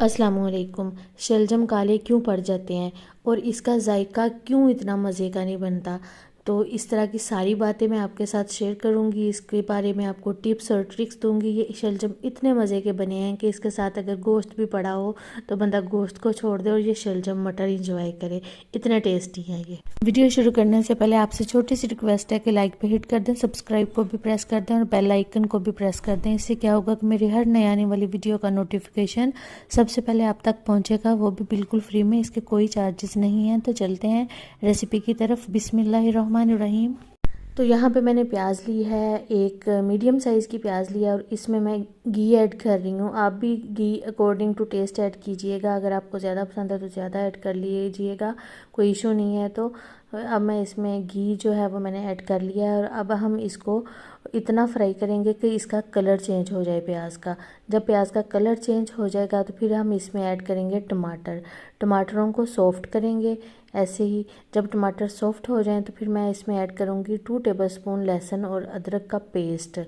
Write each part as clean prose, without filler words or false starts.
अस्सलामुअलैकुम। शलजम काले क्यों पड़ जाते हैं और इसका जायका क्यों इतना मज़े का नहीं बनता, तो इस तरह की सारी बातें मैं आपके साथ शेयर करूंगी। इसके बारे में आपको टिप्स और ट्रिक्स दूंगी। ये शलजम इतने मज़े के बने हैं कि इसके साथ अगर गोश्त भी पड़ा हो तो बंदा गोश्त को छोड़ दे और ये शलजम मटर इंजॉय करे, इतने टेस्टी हैं ये। वीडियो शुरू करने से पहले आपसे छोटी सी रिक्वेस्ट है कि लाइक पे हिट कर दें, सब्सक्राइब को भी प्रेस कर दें और बेल आइकन को भी प्रेस कर दें। इससे क्या होगा कि मेरी हर नई आने वाली वीडियो का नोटिफिकेशन सबसे पहले आप तक पहुंचेगा, वो भी बिल्कुल फ्री में। इसके कोई चार्जेस नहीं हैं। तो चलते हैं रेसिपी की तरफ। बिस्मिल्लाहिर्रहमानिर्रहीम। तो यहाँ पे मैंने प्याज ली है, एक मीडियम साइज़ की प्याज लिया और इसमें मैं घी ऐड कर रही हूँ। आप भी घी अकॉर्डिंग टू टेस्ट ऐड कीजिएगा। अगर आपको ज़्यादा पसंद है तो ज़्यादा ऐड कर लीजिएगा, कोई इशू नहीं है। तो अब मैं इसमें घी जो है वो मैंने ऐड कर लिया है और अब हम इसको इतना फ्राई करेंगे कि इसका कलर चेंज हो जाए प्याज का। जब प्याज का कलर चेंज हो जाएगा तो फिर हम इसमें ऐड करेंगे टमाटर। टमाटरों को सॉफ्ट करेंगे ऐसे ही। जब टमाटर सॉफ्ट हो जाएं तो फिर मैं इसमें ऐड करूँगी 2 टेबलस्पून लहसुन और अदरक का पेस्ट।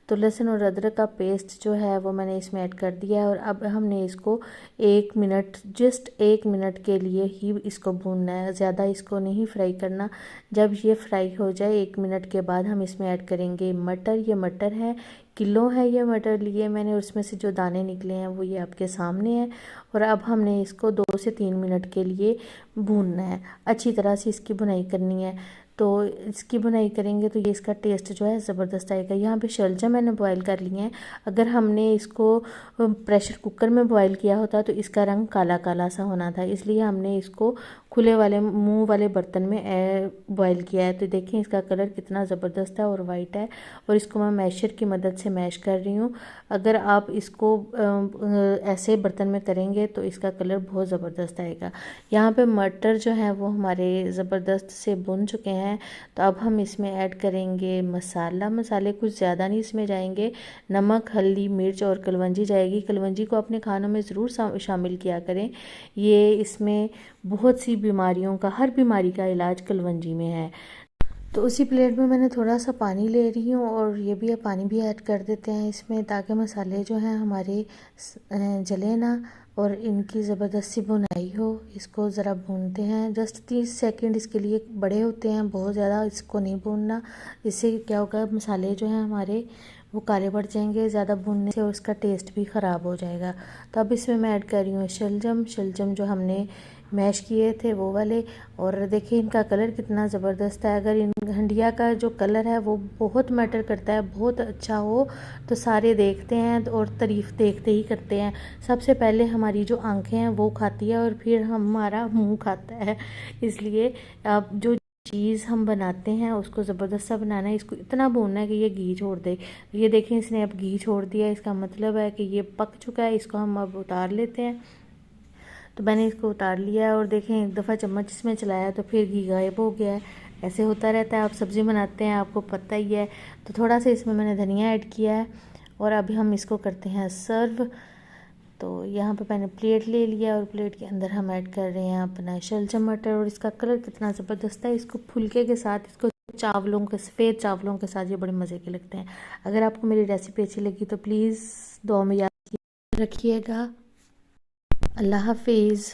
तो लहसुन और अदरक का पेस्ट जो है वो मैंने इसमें ऐड कर दिया है और अब हमने इसको 1 मिनट, जस्ट 1 मिनट के लिए ही इसको भूनना है, ज़्यादा इसको नहीं फ्राई करना। जब ये फ्राई हो जाए 1 मिनट के बाद हम इसमें ऐड करेंगे मटर। ये मटर है, किलो है ये मटर लिए मैंने, उसमें से जो दाने निकले हैं वो ये आपके सामने हैं। और अब हमने इसको 2 से 3 मिनट के लिए भूनना है, अच्छी तरह से इसकी भुनाई करनी है। तो इसकी भुनाई करेंगे तो ये इसका टेस्ट जो है ज़बरदस्त आएगा। यहाँ पे शलजम मैंने बॉईल कर लिए हैं। अगर हमने इसको प्रेशर कुकर में बॉईल किया होता तो इसका रंग काला काला सा होना था, इसलिए हमने इसको खुले वाले मुंह वाले बर्तन में बॉईल किया है। तो देखिए इसका कलर कितना ज़बरदस्त है और वाइट है। और इसको मैं मैशर की मदद से मैश कर रही हूँ। अगर आप इसको ऐसे बर्तन में करेंगे तो इसका कलर बहुत ज़बरदस्त आएगा। यहाँ पे मटर जो है वो हमारे ज़बरदस्त से भुन चुके हैं। तो अब हम इसमें ऐड करेंगे मसाले कुछ ज़्यादा नहीं इसमें जाएंगे। नमक, हल्दी, मिर्च और कलवंजी जाएगी। कलवंजी को अपने खानों में ज़रूर शामिल किया करें। ये इसमें बहुत सी बीमारियों का, हर बीमारी का इलाज कलवंजी में है। तो उसी प्लेट में मैंने थोड़ा सा पानी ले रही हूँ और ये भी पानी भी ऐड कर देते हैं इसमें, ताकि मसाले जो हैं हमारे जले ना और इनकी ज़बरदस्त सी भुनाई हो। इसको ज़रा भूनते हैं, जस्ट 30 सेकंड इसके लिए बड़े होते हैं, बहुत ज़्यादा इसको नहीं भूनना। इससे क्या होगा, मसाले जो हैं हमारे वो काले पड़ जाएंगे ज़्यादा भूनने से और उसका टेस्ट भी ख़राब हो जाएगा। तो अब इसमें मैं ऐड कर रही हूँ शलजम जो हमने मैश किए थे वो वाले। और देखिए इनका कलर कितना ज़बरदस्त है। अगर इन हंडिया का जो कलर है वो बहुत मैटर करता है, बहुत अच्छा हो तो सारे देखते हैं और तारीफ़ देखते ही करते हैं। सबसे पहले हमारी जो आंखें हैं वो खाती है और फिर हमारा मुंह खाता है। इसलिए आप जो चीज़ हम बनाते हैं उसको ज़बरदस्त सा बनाना है। इसको इतना भूनना है कि ये घी छोड़ दे। ये देखें इसने अब घी छोड़ दिया, इसका मतलब है कि ये पक चुका है। इसको हम अब उतार लेते हैं। तो मैंने इसको उतार लिया है और देखें एक दफ़ा चम्मच इसमें चलाया तो फिर घी गायब हो गया है। ऐसे होता रहता है, आप सब्ज़ी बनाते हैं आपको पता ही है। तो थोड़ा सा इसमें मैंने धनिया ऐड किया है और अभी हम इसको करते हैं सर्व। तो यहाँ पे मैंने प्लेट ले लिया और प्लेट के अंदर हम ऐड कर रहे हैं अपना शलजम मटर। और इसका कलर कितना ज़बरदस्त है। इसको फुलके के साथ, इसको चावलों के, सफ़ेद चावलों के साथ ये बड़े मज़े के लगते हैं। अगर आपको मेरी रेसिपी अच्छी लगी तो प्लीज़ दुआ में याद रखिएगा। अल्लाह हाफिज़।